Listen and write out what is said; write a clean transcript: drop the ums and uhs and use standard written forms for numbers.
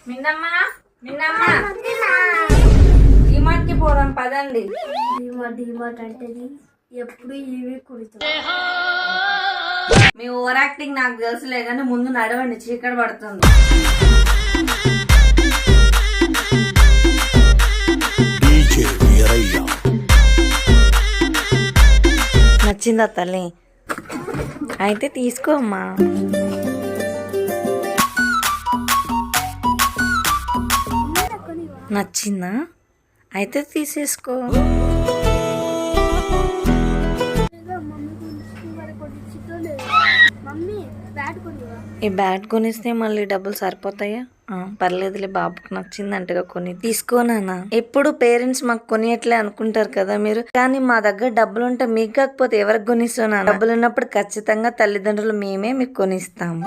మిన్నమ్మ మిన్నమ్మ డిమార్ట్ కి పోదాం పదండి. డిమార్ట్ అంటే ఎప్పుడు ఇవి కుడుతుంది. మీ ఓవర్ యాక్టింగ్ నాకు తెలుసులే కానీ ముందు నడవండి, చీకటి పడుతుంది. నచ్చిందా తల్లి? అయితే తీసుకో అమ్మా. నచ్చిందా? అయితే తీసేసుకో. ఈ బ్యాట్ కొనిస్తే మళ్ళీ డబ్బులు సరిపోతాయా? పర్లేదులే, బాబుకి నచ్చిందంటగా కొని తీసుకోనా. ఎప్పుడు పేరెంట్స్ మాకు కొనియట్లే అనుకుంటారు కదా మీరు, కానీ మా దగ్గర డబ్బులు ఉంటే మీకు కాకపోతే ఎవరికి కొనిస్తున్నా? డబ్బులు ఉన్నప్పుడు ఖచ్చితంగా తల్లిదండ్రులు మేమే మీకు కొనిస్తాము.